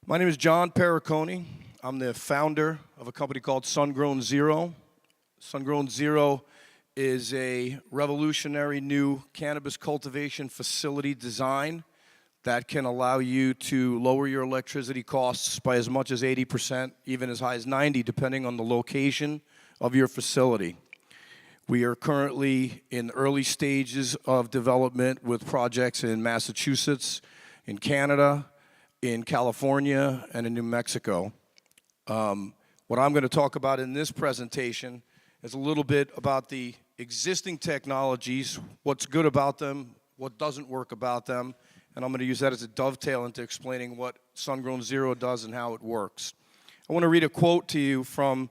My name is John Perricone. I'm the founder of a company called SunGrown Zero. SunGrown Zero is a revolutionary new cannabis cultivation facility design that can allow you to lower your electricity costs by as much as 80%, even as high as 90%, depending on the location of your facility. We are currently in early stages of development with projects in Massachusetts, in Canada, in California, and in New Mexico. What I'm going to talk about in this presentation is a little bit about the existing technologies, what's good about them, what doesn't work about them, and I'm going to use that as a dovetail into explaining what SunGrown Zero does and how it works. I want to read a quote to you from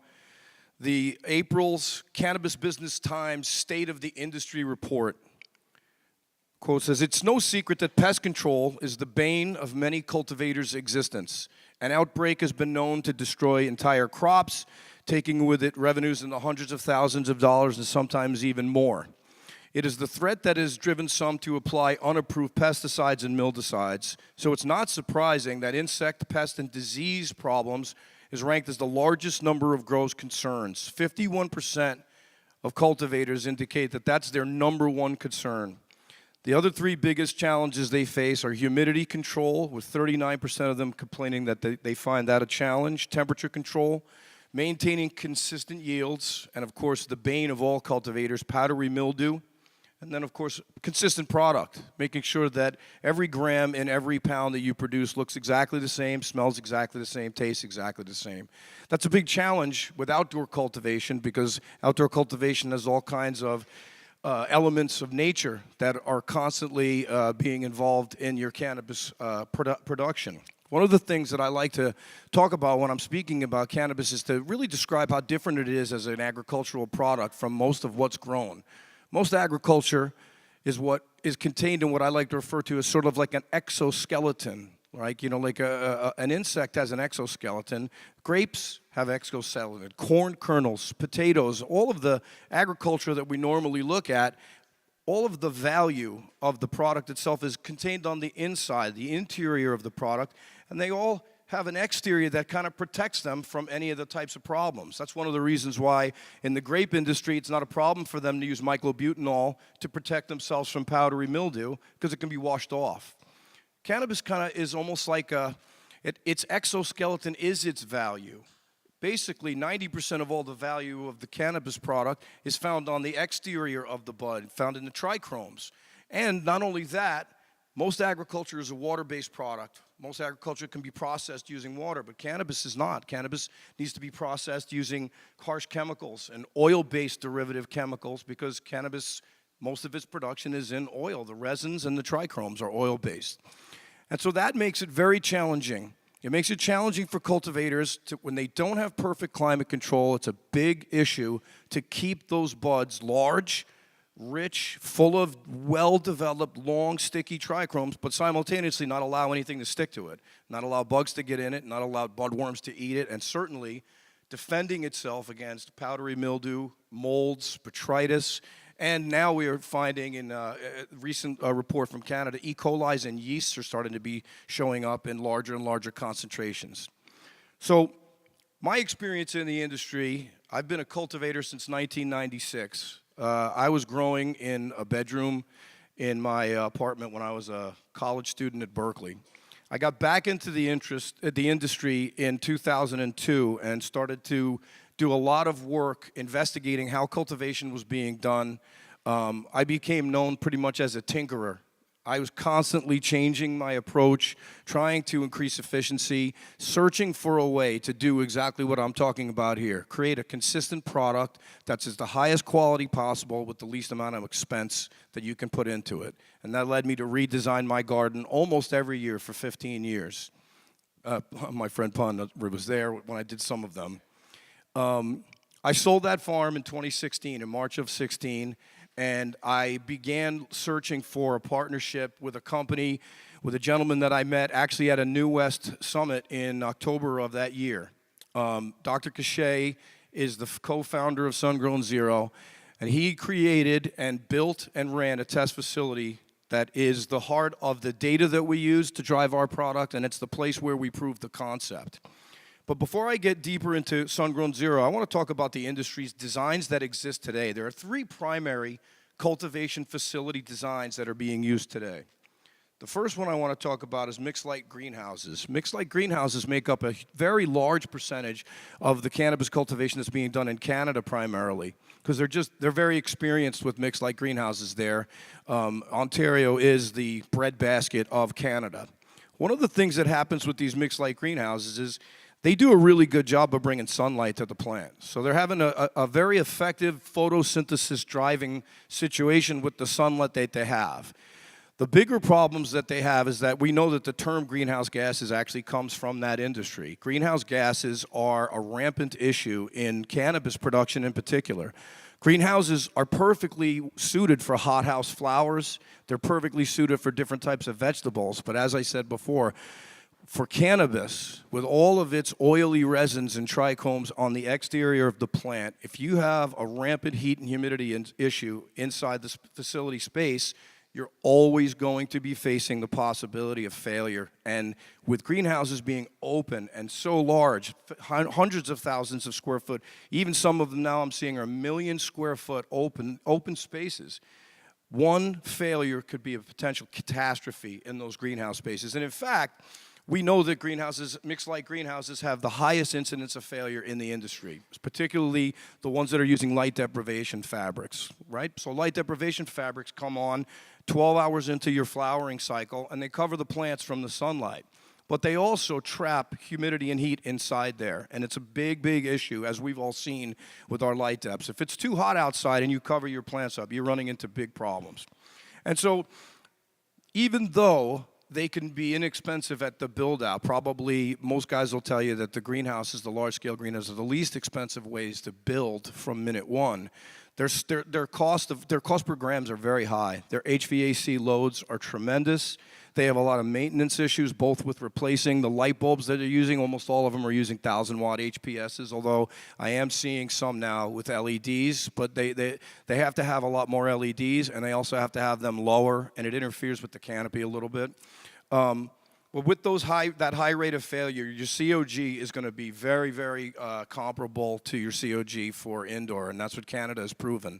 the April's Cannabis Business Times State of the Industry report. Quote says, "It's no secret that pest control is the bane of many cultivators' existence. An outbreak has been known to destroy entire crops, taking with it revenues in the hundreds of thousands of dollars and sometimes even more. It is the threat that has driven some to apply unapproved pesticides and mildicides, so it's not surprising that insect, pest, and disease problems is ranked as the largest number of grows concerns. 51% of cultivators indicate that that's their number one concern. The other three biggest challenges they face are humidity control, with 39% of them complaining that they find that a challenge, temperature control, maintaining consistent yields, and of course the bane of all cultivators, powdery mildew, and then of course consistent product, making sure that every gram in every pound that you produce looks exactly the same, smells exactly the same, tastes exactly the same. That's a big challenge with outdoor cultivation because outdoor cultivation has all kinds of elements of nature that are constantly being involved in your cannabis production. One of the things that I like to talk about when I'm speaking about cannabis is to really describe how different it is as an agricultural product from most of what's grown. Most agriculture is what is contained in what I like to refer to as sort of like an exoskeleton, right? You know, like an insect has an exoskeleton. Grapes have exoskeleton, corn kernels, potatoes, all of the agriculture that we normally look at, all of the value of the product itself is contained on the inside, the interior of the product, and they all have an exterior that kind of protects them from any of the types of problems. That's one of the reasons why in the grape industry it's not a problem for them to use myclobutanol to protect themselves from powdery mildew because it can be washed off. Cannabis kind of is almost like its exoskeleton is its value. Basically, 90% of all the value of the cannabis product is found on the exterior of the bud, found in the trichromes. And not only that, most agriculture is a water-based product. Most agriculture can be processed using water, but cannabis is not. Cannabis needs to be processed using harsh chemicals and oil-based derivative chemicals because cannabis, most of its production is in oil. The resins and the trichromes are oil-based. And so that makes it very challenging. It makes it challenging for cultivators when they don't have perfect climate control. It's a big issue to keep those buds large, rich, full of well-developed, long, sticky trichromes, but simultaneously not allow anything to stick to it, not allow bugs to get in it, not allow budworms to eat it, and certainly defending itself against powdery mildew, molds, botrytis, and now we are finding in a recent report from Canada, E. coli's and yeasts are starting to be showing up in larger and larger concentrations. So my experience in the industry, I've been a cultivator since 1996. I was growing in a bedroom in my apartment when I was a college student at Berkeley. I got back into the industry in 2002 and started to do a lot of work investigating how cultivation was being done. I became known pretty much as a tinkerer. I was constantly changing my approach, trying to increase efficiency, searching for a way to do exactly what I'm talking about here, create a consistent product that's at the highest quality possible with the least amount of expense that you can put into it. And that led me to redesign my garden almost every year for 15 years. My friend Pun was there when I did some of them. I sold that farm in 2016, in March of 16, and I began searching for a partnership with a company, with a gentleman that I met actually at a New West Summit in October of that year. Dr. Cachet is the co-founder of SunGrown Zero, and he created and built and ran a test facility that is the heart of the data that we use to drive our product, and it's the place where we prove the concept. But before I get deeper into SunGrown Zero, I want to talk about the industry's designs that exist today. There are 3 primary cultivation facility designs that are being used today. The first one I want to talk about is mixed light greenhouses. Mixed light greenhouses make up a very large percentage of the cannabis cultivation that's being done in Canada primarily, because they're very experienced with mixed light greenhouses there. Ontario is the breadbasket of Canada. One of the things that happens with these mixed light greenhouses is they do a really good job of bringing sunlight to the plant. So they're having a very effective photosynthesis driving situation with the sunlight that they have. The bigger problems that they have is that we know that the term greenhouse gases actually comes from that industry. Greenhouse gases are a rampant issue in cannabis production in particular. Greenhouses are perfectly suited for hothouse flowers. They're perfectly suited for different types of vegetables. But as I said before, for cannabis, with all of its oily resins and trichomes on the exterior of the plant, if you have a rampant heat and humidity issue inside the facility space, you're always going to be facing the possibility of failure. And with greenhouses being open and so large, hundreds of thousands of square foot, even some of them now I'm seeing are 1 million square foot open spaces, one failure could be a potential catastrophe in those greenhouse spaces. And in fact, we know that mixed light greenhouses have the highest incidence of failure in the industry, particularly the ones that are using light deprivation fabrics, right? So light deprivation fabrics come on 12 hours into your flowering cycle, and they cover the plants from the sunlight. But they also trap humidity and heat inside there, and it's a big, big issue, as we've all seen with our light deps. If it's too hot outside and you cover your plants up, you're running into big problems. And so even though they can be inexpensive at the build-out. Probably most guys will tell you that the greenhouses, the large-scale greenhouses, are the least expensive ways to build from minute one. Their cost per grams are very high. Their HVAC loads are tremendous. They have a lot of maintenance issues, both with replacing the light bulbs that they're using. Almost all of them are using 1,000-watt HPSs, although I am seeing some now with LEDs. But they have to have a lot more LEDs, and they also have to have them lower, and it interferes with the canopy a little bit. But with that high rate of failure, your COG is going to be very, very comparable to your COG for indoor, and that's what Canada has proven.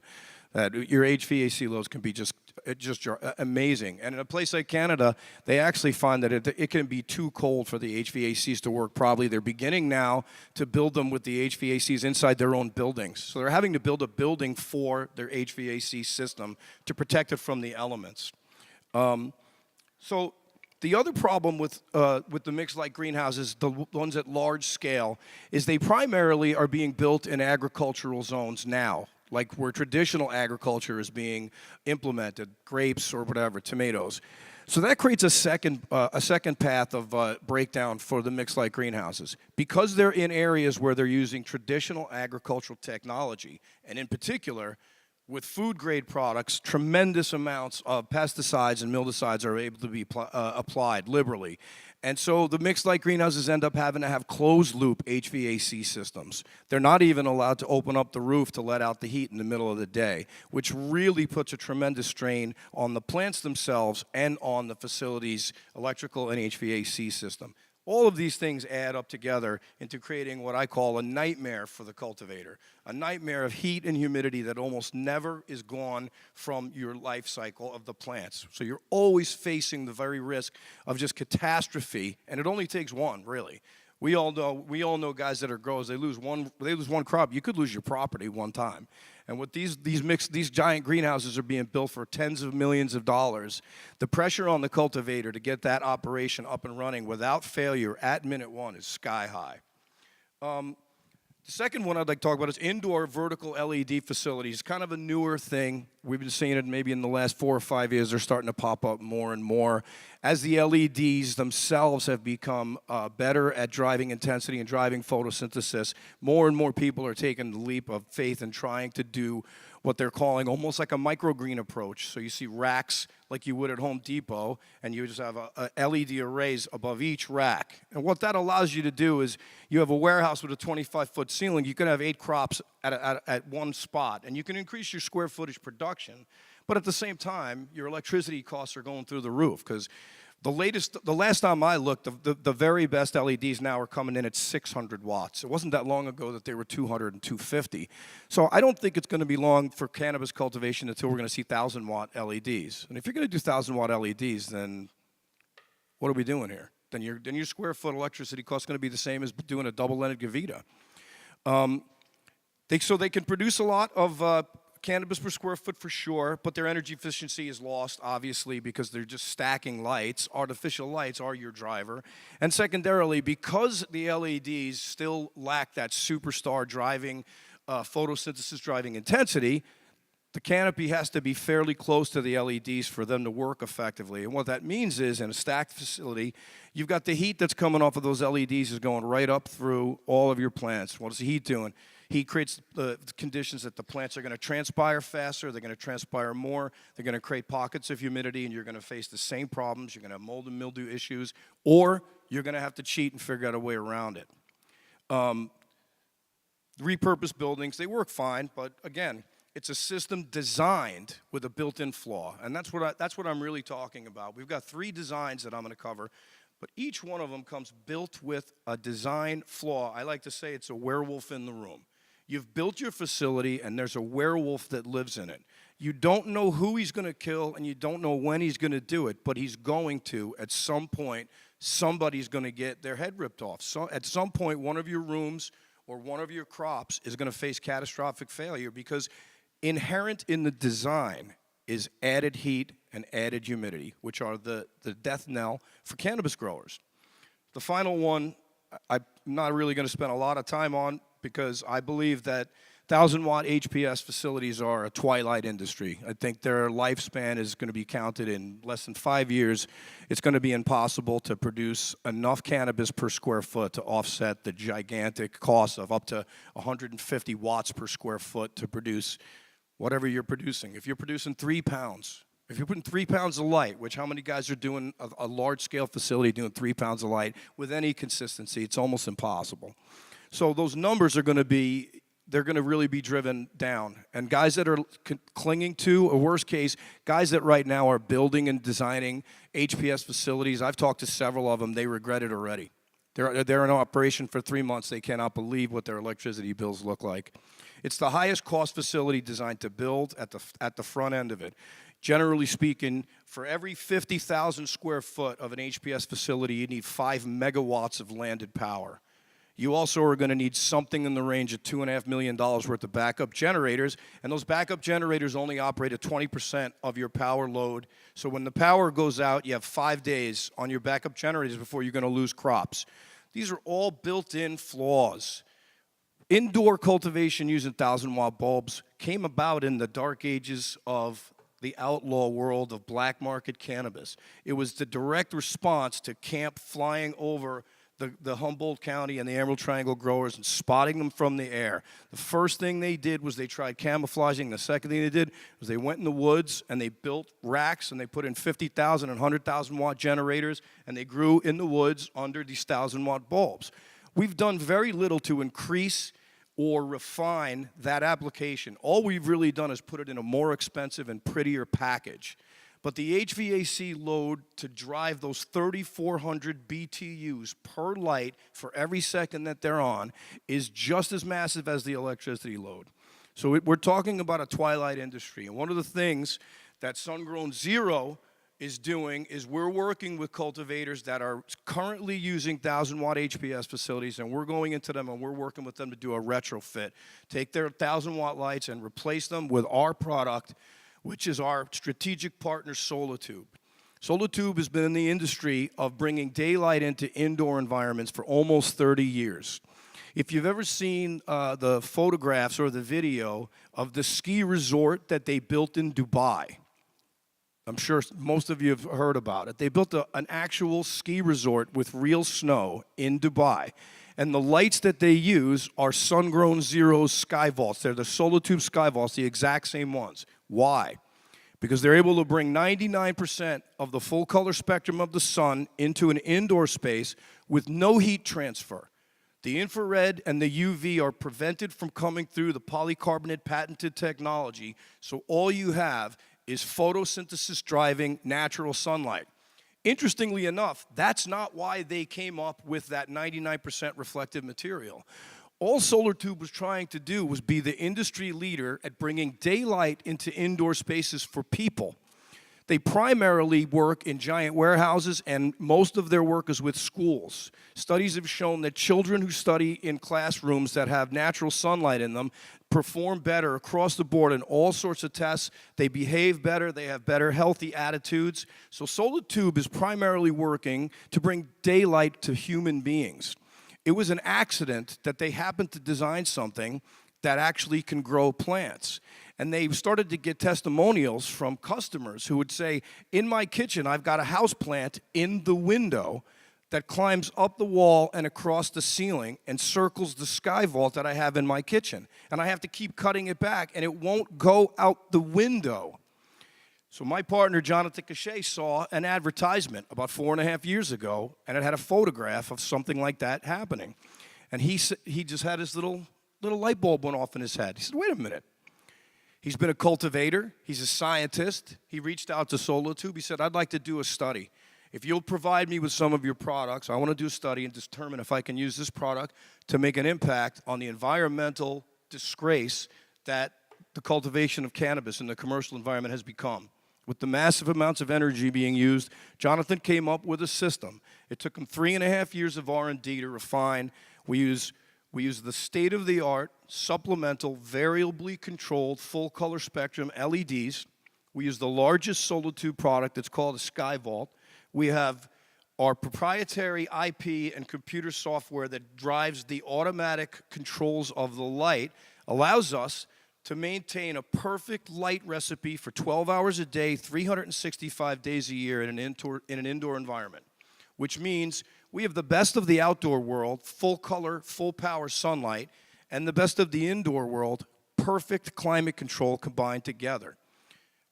That your HVAC loads can be just amazing. And in a place like Canada, they actually find that it can be too cold for the HVACs to work properly. They're beginning now to build them with the HVACs inside their own buildings. So they're having to build a building for their HVAC system to protect it from the elements. So the other problem with the mixed light greenhouses, the ones at large scale, is they primarily are being built in agricultural zones now, like where traditional agriculture is being implemented, grapes or whatever, tomatoes. So that creates a second path of breakdown for the mixed light greenhouses. Because they're in areas where they're using traditional agricultural technology, and in particular, with food-grade products, tremendous amounts of pesticides and mildicides are able to be applied liberally. And so the mixed light greenhouses end up having to have closed-loop HVAC systems. They're not even allowed to open up the roof to let out the heat in the middle of the day, which really puts a tremendous strain on the plants themselves and on the facility's electrical and HVAC system. All of these things add up together into creating what I call a nightmare for the cultivator, a nightmare of heat and humidity that almost never is gone from your life cycle of the plants. So you're always facing the very risk of just catastrophe, and it only takes one, really. We all know guys that are growers, they lose one crop, you could lose your property one time. And with these giant greenhouses are being built for tens of millions of dollars, the pressure on the cultivator to get that operation up and running without failure at minute one is sky high. The second one I'd like to talk about is indoor vertical LED facilities. Kind of a newer thing. We've been seeing it maybe in the last 4 or 5 years. They're starting to pop up more and more. As the LEDs themselves have become better at driving intensity and driving photosynthesis, more and more people are taking the leap of faith and trying to do what they're calling almost like a microgreen approach. So you see racks like you would at Home Depot, and you just have a LED arrays above each rack. And what that allows you to do is you have a warehouse with a 25-foot ceiling. You can have 8 crops at one spot, and you can increase your square footage production. But at the same time, your electricity costs are going through the roof because the last time I looked, the very best LEDs now are coming in at 600 watts. It wasn't that long ago that they were 200 and 250. So I don't think it's going to be long for cannabis cultivation until we're going to see 1,000-watt LEDs. And if you're going to do 1,000-watt LEDs, then what are we doing here? Then your square foot electricity cost is going to be the same as doing a double-ended Gavita. So they can produce a lot of cannabis per square foot for sure, but their energy efficiency is lost, obviously, because they're just stacking lights. Artificial lights are your driver. And secondarily, because the LEDs still lack that superstar driving, photosynthesis driving intensity, the canopy has to be fairly close to the LEDs for them to work effectively. And what that means is, in a stacked facility, you've got the heat that's coming off of those LEDs is going right up through all of your plants. What is the heat doing? Heat creates the conditions that the plants are going to transpire faster, they're going to transpire more, they're going to create pockets of humidity, and you're going to face the same problems. You're going to have mold and mildew issues, or you're going to have to cheat and figure out a way around it. Repurposed buildings, they work fine, but again, it's a system designed with a built-in flaw, and that's what I'm really talking about. We've got 3 designs that I'm going to cover, but each one of them comes built with a design flaw. I like to say it's a werewolf in the room. You've built your facility, and there's a werewolf that lives in it. You don't know who he's going to kill, and you don't know when he's going to do it, but he's going to. At some point, somebody's going to get their head ripped off. So at some point, one of your rooms or one of your crops is going to face catastrophic failure because inherent in the design is added heat and added humidity, which are the death knell for cannabis growers. The final one, I'm not really going to spend a lot of time on, because I believe that 1,000-watt HPS facilities are a twilight industry. I think their lifespan is going to be counted in less than 5 years. It's going to be impossible to produce enough cannabis per square foot to offset the gigantic cost of up to 150 watts per square foot to produce whatever you're producing. If you're producing 3 pounds, if you're putting 3 pounds of light, which how many guys are doing a large-scale facility doing 3 pounds of light with any consistency, it's almost impossible. So those numbers are going to be, they're going to really be driven down. And guys that are clinging to, or worst case, guys that right now are building and designing HPS facilities, I've talked to several of them, they regret it already. They're in operation for 3 months. They cannot believe what their electricity bills look like. It's the highest cost facility designed to build at the front end of it. Generally speaking, for every 50,000 square foot of an HPS facility, you need 5 megawatts of landed power. You also are going to need something in the range of $2.5 million worth of backup generators, and those backup generators only operate at 20% of your power load. So when the power goes out, you have 5 days on your backup generators before you're going to lose crops. These are all built-in flaws. Indoor cultivation using 1,000-watt bulbs came about in the dark ages of the outlaw world of black market cannabis. It was the direct response to camp flying over the Humboldt County and the Emerald Triangle growers and spotting them from the air. The first thing they did was they tried camouflaging. The second thing they did was they went in the woods and they built racks and they put in 50,000 and 100,000 watt generators and they grew in the woods under these 1,000-watt bulbs. We've done very little to increase or refine that application. All we've really done is put it in a more expensive and prettier package. But the HVAC load to drive those 3,400 BTUs per light for every second that they're on is just as massive as the electricity load. So we're talking about a twilight industry. And one of the things that SunGrown Zero is doing is we're working with cultivators that are currently using 1,000-watt HPS facilities, and we're going into them and we're working with them to do a retrofit. Take their 1,000-watt lights and replace them with our product, which is our strategic partner, Solitube. Solitube has been in the industry of bringing daylight into indoor environments for almost 30 years. If you've ever seen the photographs or the video of the ski resort that they built in Dubai, I'm sure most of you have heard about it. They built an actual ski resort with real snow in Dubai. And the lights that they use are SunGrown Zero sky vaults. They're the Solitube sky vaults, the exact same ones. Why? Because they're able to bring 99% of the full color spectrum of the sun into an indoor space with no heat transfer. The infrared and the UV are prevented from coming through the polycarbonate patented technology, so all you have is photosynthesis driving natural sunlight. Interestingly enough, that's not why they came up with that 99% reflective material. All Solar Tube was trying to do was be the industry leader at bringing daylight into indoor spaces for people. They primarily work in giant warehouses, and most of their work is with schools. Studies have shown that children who study in classrooms that have natural sunlight in them perform better across the board in all sorts of tests. They behave better, they have better healthy attitudes. So Solar Tube is primarily working to bring daylight to human beings. It was an accident that they happened to design something that actually can grow plants. And they started to get testimonials from customers who would say, in my kitchen, I've got a house plant in the window that climbs up the wall and across the ceiling and circles the sky vault that I have in my kitchen. And I have to keep cutting it back, and it won't go out the window. So my partner, Jonathan Cachet, saw an advertisement about 4.5 years ago, and it had a photograph of something like that happening. And he just had his little light bulb went off in his head. He said, wait a minute. He's been a cultivator. He's a scientist. He reached out to Solar Tube. He said, I'd like to do a study. If you'll provide me with some of your products, I want to do a study and determine if I can use this product to make an impact on the environmental disgrace that the cultivation of cannabis in the commercial environment has become. With the massive amounts of energy being used, Jonathan came up with a system. It took him 3.5 years of R&D to refine. We use the state-of-the-art, supplemental, variably controlled, full-color spectrum LEDs. We use the largest Solar Tube product. It's called a Sky Vault. We have our proprietary IP and computer software that drives the automatic controls of the light, allows us to maintain a perfect light recipe for 12 hours a day, 365 days a year in an indoor environment, which means we have the best of the outdoor world, full color, full power sunlight, and the best of the indoor world, perfect climate control combined together.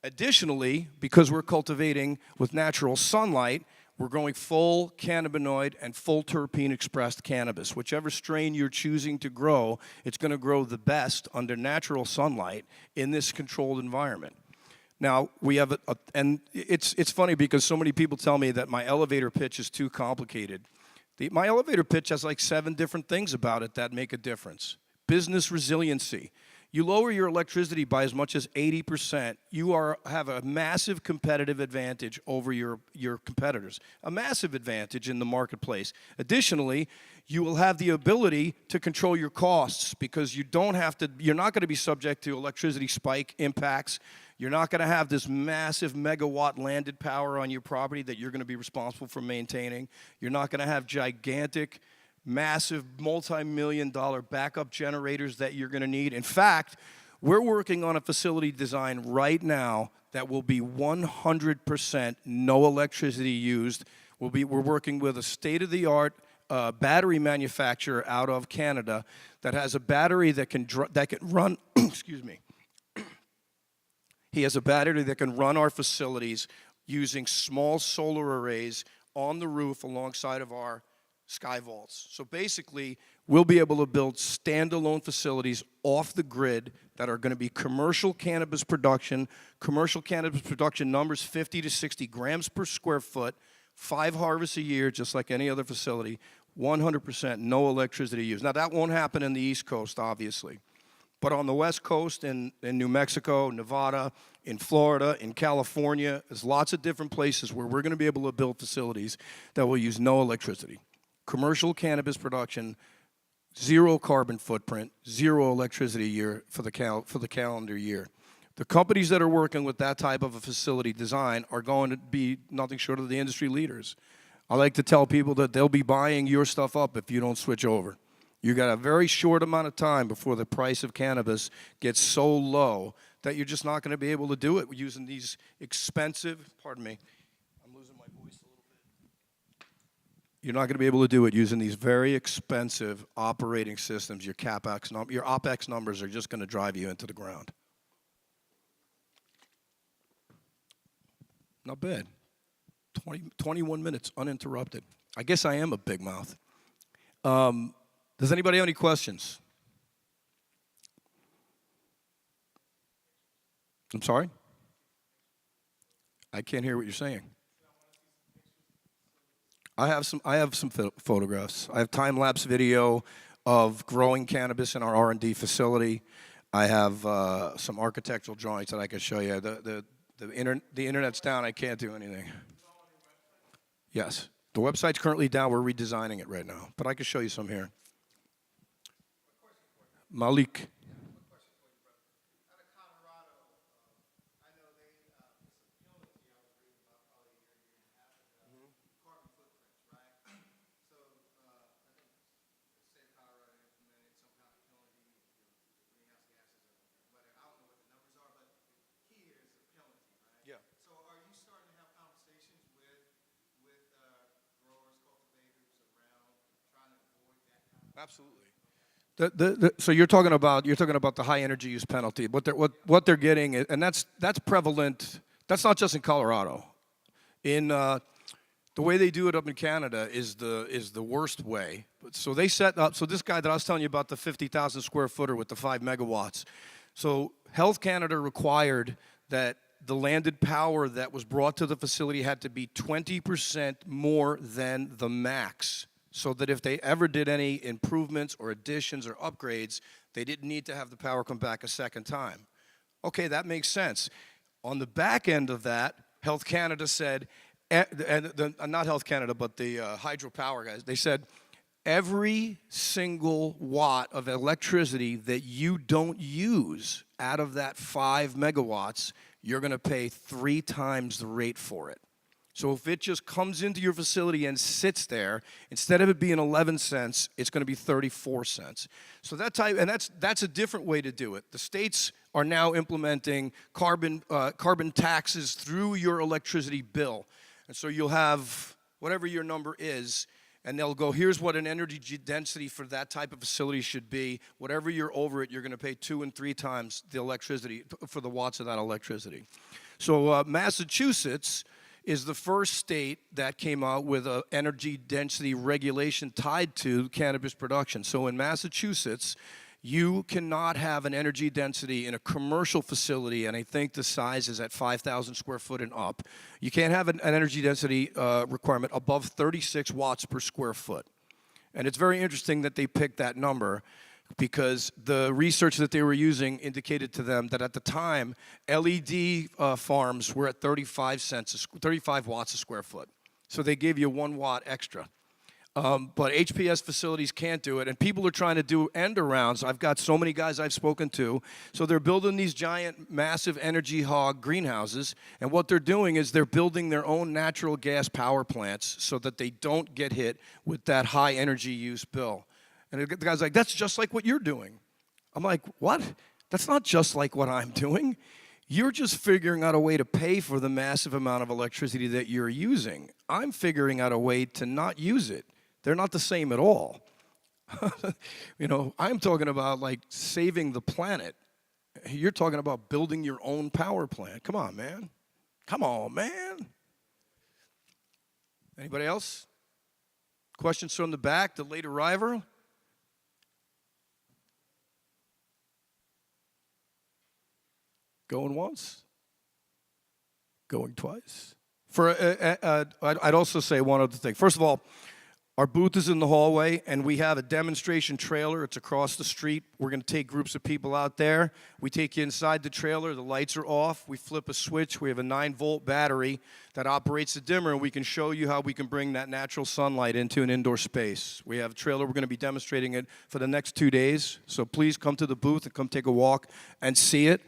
Additionally, because we're cultivating with natural sunlight, we're growing full cannabinoid and full terpene expressed cannabis. Whichever strain you're choosing to grow, it's going to grow the best under natural sunlight in this controlled environment. Now, we have and it's funny because so many people tell me that my elevator pitch is too complicated. My elevator pitch has like 7 different things about it that make a difference. Business resiliency. You lower your electricity by as much as 80%, you have a massive competitive advantage over your competitors, a massive advantage in the marketplace. Additionally, you will have the ability to control your costs because you're not going to be subject to electricity spike impacts. You're not going to have this massive megawatt landed power on your property that you're going to be responsible for maintaining. You're not going to have gigantic massive multi-million-dollar backup generators that you're going to need. In fact, we're working on a facility design right now that will be 100% no electricity used. We're working with a state-of-the-art battery manufacturer out of Canada that has a battery that can run, excuse me. He has a battery that can run our facilities using small solar arrays on the roof alongside of our Sky Vaults. So basically, we'll be able to build standalone facilities off the grid that are going to be commercial cannabis production. Commercial cannabis production numbers 50 to 60 grams per square foot, 5 harvests a year, just like any other facility, 100% no electricity use. Now, that won't happen in the East Coast, obviously. But on the West Coast, in New Mexico, Nevada, in Florida, in California, there's lots of different places where we're going to be able to build facilities that will use no electricity. Commercial cannabis production, 0 carbon footprint, 0 electricity a year for the calendar year. The companies that are working with that type of a facility design are going to be nothing short of the industry leaders. I like to tell people that they'll be buying your stuff up if you don't switch over. You got a very short amount of time before the price of cannabis gets so low that you're just not going to be able to do it using these expensive, pardon me, I'm losing my voice a little bit. You're not going to be able to do it using these very expensive operating systems. Your OpEx numbers are just going to drive you into the ground. Not bad. 21 minutes uninterrupted. I guess I am a big mouth. Does anybody have any questions? I'm sorry? I can't hear what you're saying. I have some photographs. I have time-lapse video of growing cannabis in our R&D facility. I have some architectural drawings that I can show you. The internet's down. I can't do anything. Yes. The website's currently down. We're redesigning it right now. But I can show you some here. Malik. Absolutely. So you're talking about the high energy use penalty. What they're getting, and that's prevalent. That's not just in Colorado. In the way they do it up in Canada is the worst way. So they set up. So this guy that I was telling you about, the 50,000 square footer with the 5 megawatts. So Health Canada required that the landed power that was brought to the facility had to be 20% more than the max, so that if they ever did any improvements or additions or upgrades, they didn't need to have the power come back a second time. Okay, that makes sense. On the back end of that, Health Canada said, not Health Canada, but the hydropower guys, they said, every single watt of electricity that you don't use out of that 5 megawatts, you're going to pay 3 times the rate for it. So if it just comes into your facility and sits there, instead of it being 11 cents, it's going to be 34 cents. So that's a different way to do it. The states are now implementing carbon taxes through your electricity bill. And so you'll have whatever your number is, and they'll go, here's what an energy density for that type of facility should be. Whatever you're over it, you're going to pay 2 and 3 times the electricity for the watts of that electricity. So Massachusetts is the first state that came out with an energy density regulation tied to cannabis production. So in Massachusetts, you cannot have an energy density in a commercial facility, and I think the size is at 5,000 square foot and up. You can't have an energy density requirement above 36 watts per square foot. And it's very interesting that they picked that number, because the research that they were using indicated to them that at the time, LED farms were at 35 watts a square foot. So they gave you 1 watt extra. But HPS facilities can't do it, and people are trying to do end arounds. I've got so many guys I've spoken to. So they're building these giant, massive energy hog greenhouses, and what they're doing is they're building their own natural gas power plants so that they don't get hit with that high energy use bill. And the guy's like, that's just like what you're doing. I'm like, what? That's not just like what I'm doing. You're just figuring out a way to pay for the massive amount of electricity that you're using. I'm figuring out a way to not use it. They're not the same at all. You know, I'm talking about like saving the planet. You're talking about building your own power plant. Come on, man. Come on, man. Anybody else? Questions from the back, the late arriver? Going once, going twice. I'd also say one other thing. First of all, our booth is in the hallway, and we have a demonstration trailer. It's across the street. We're going to take groups of people out there. We take you inside the trailer. The lights are off. We flip a switch. We have a 9-volt battery that operates the dimmer, and we can show you how we can bring that natural sunlight into an indoor space. We have a trailer. We're going to be demonstrating it for the next 2 days. So please come to the booth and come take a walk and see it.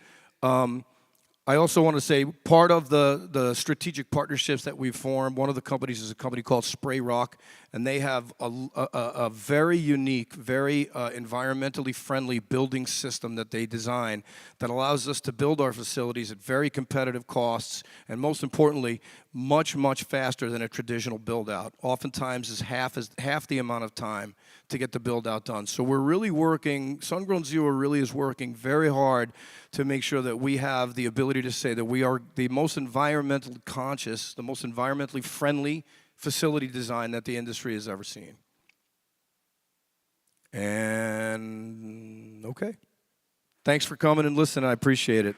I also want to say part of the strategic partnerships that we've formed, one of the companies is a company called Spray Rock, and they have a very unique, very environmentally friendly building system that they design that allows us to build our facilities at very competitive costs, and most importantly, much, much faster than a traditional build-out. Oftentimes is half the amount of time to get the build-out done. So we're really working, SunGrown Zero really is working very hard to make sure that we have the ability to say that we are the most environmentally conscious, the most environmentally friendly facility design that the industry has ever seen. And okay. Thanks for coming and listening. I appreciate it.